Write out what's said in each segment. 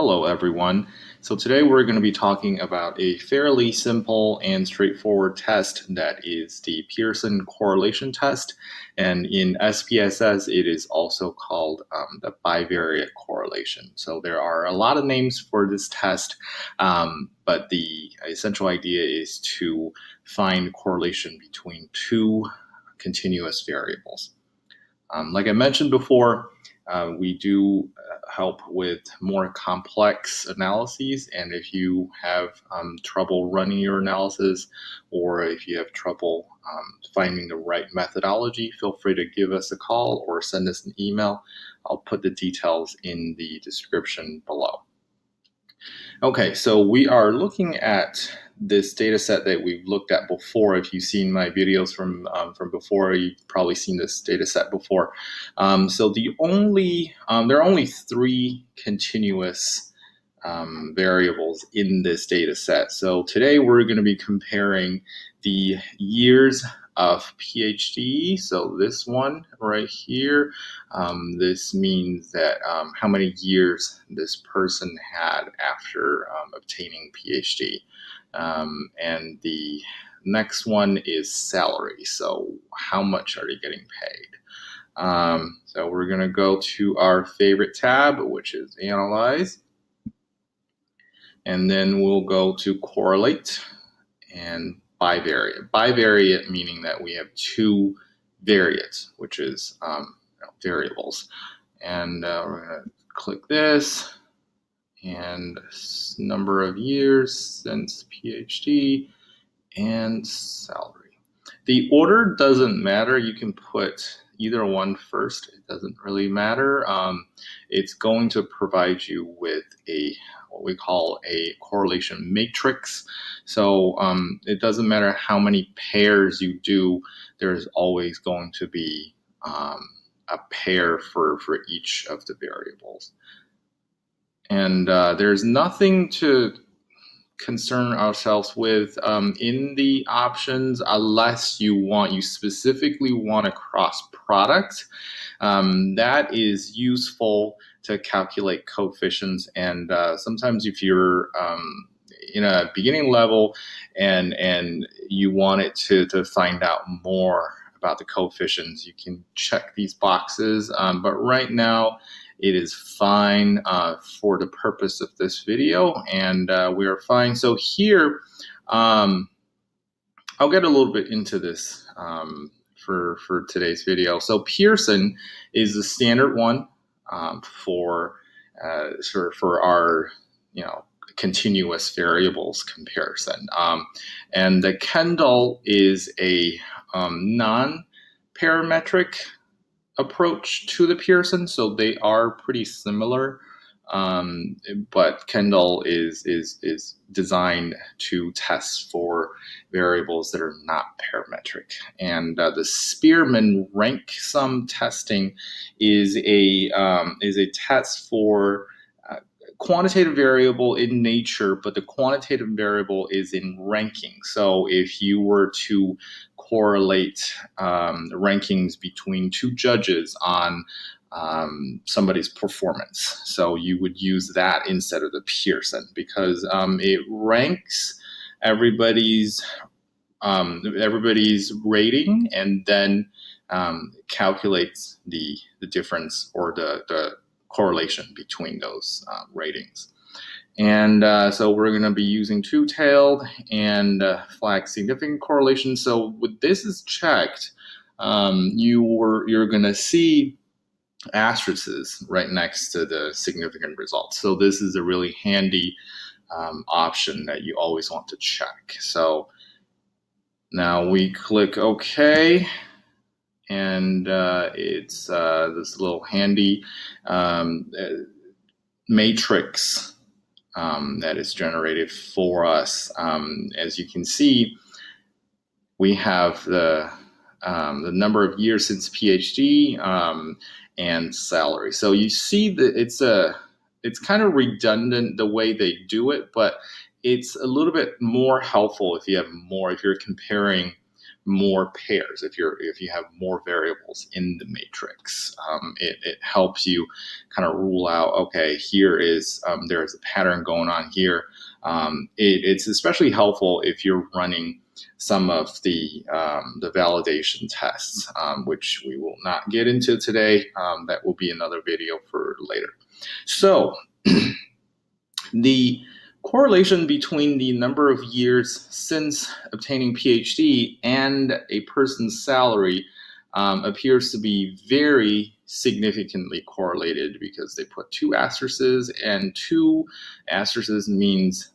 Hello everyone. So today we're going to be talking about a fairly simple and straightforward test that is the Pearson correlation test. And in SPSS, it is also called the bivariate correlation. So there are a lot of names for this test, but the essential idea is to find correlation between two continuous variables. Like I mentioned before, we do help with more complex analyses, and if you have trouble running your analysis, or if you have trouble finding the right methodology, feel free to give us a call or send us an email. I'll put the details in the description below. Okay, so we are looking at this data set that we've looked at before. If you've seen my videos from before, you've probably seen this data set before. So there are only three continuous variables in this data set. So today we're going to be comparing the years of PhD. So this one right here, this means that how many years this person had after obtaining PhD. And the next one is salary. So how much are they getting paid? So we're going to go to our favorite tab, which is Analyze. And then we'll go to Correlate and Bivariate. Bivariate meaning that we have two variates, which is variables. And we're going to click this, and number of years since PhD and salary. The order doesn't matter. You can put either one first. It doesn't really matter. It's going to provide you with what we call a correlation matrix. So it doesn't matter how many pairs you do, there's always going to be a pair for each of the variables. And there's nothing to concern ourselves with in the options unless you specifically want a cross product. That is useful to calculate coefficients, and sometimes if you're in a beginning level and you want it to find out more about the coefficients, you can check these boxes, but right now it is fine for the purpose of this video, and we are fine. So here, I'll get a little bit into this for today's video. So Pearson is the standard one for our continuous variables comparison, and the Kendall is a non-parametric approach to the Pearson, so they are pretty similar, but Kendall is designed to test for variables that are not parametric. And the Spearman rank sum testing is a test for quantitative variable in nature, but the quantitative variable is in ranking. So if you were to correlate rankings between two judges on somebody's performance, so you would use that instead of the Pearson, because it ranks everybody's rating and then calculates the difference or the correlation between those ratings. And so we're going to be using two-tailed and flag significant correlation. So when this is checked, you're going to see asterisks right next to the significant results. So this is a really handy option that you always want to check. So now we click OK. And it's this little handy matrix that is generated for us. As you can see, we have the number of years since PhD and salary. So you see that it's kind of redundant the way they do it, but it's a little bit more helpful if you have more, if you're comparing more pairs, if you have more variables in the matrix. It helps you kind of rule out, okay, here is there's a pattern going on here. It's especially helpful if you're running some of the validation tests, which we will not get into today. That will be another video for later. So the correlation between the number of years since obtaining PhD and a person's salary appears to be very significantly correlated, because they put 2 asterisks, and 2 asterisks means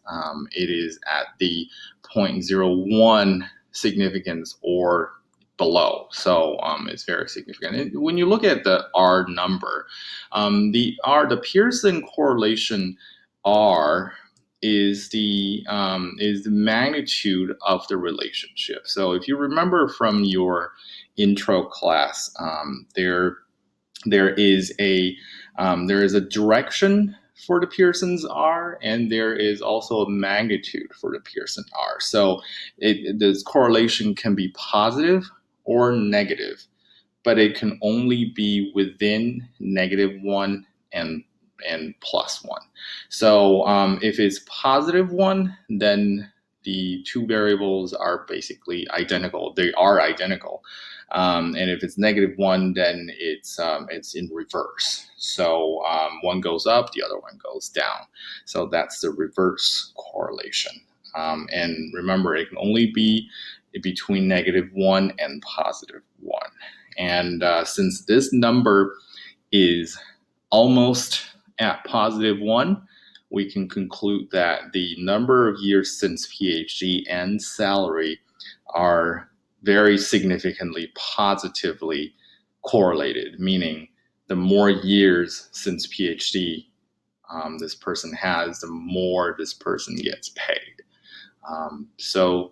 it is at the 0.01 significance or below. So it's very significant. And when you look at the R number, the Pearson correlation R is the magnitude of the relationship. So if you remember from your intro class, there is a direction for the Pearson's R, and there is also a magnitude for the Pearson R. So this correlation can be positive or negative, but it can only be within -1 and +1. So if it's +1, then the 2 variables are basically identical. They are identical. And if it's -1, then it's in reverse. So one goes up, the other one goes down. So that's the reverse correlation. And remember, it can only be between -1 and +1. And since this number is almost at +1, we can conclude that the number of years since PhD and salary are very significantly positively correlated, meaning the more years since PhD this person has, the more this person gets paid. So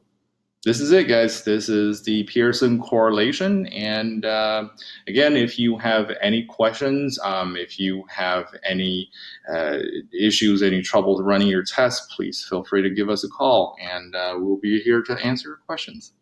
this is it, guys. This is the Pearson correlation. And again, if you have any questions, if you have any issues, any trouble running your test, please feel free to give us a call, and we'll be here to answer your questions.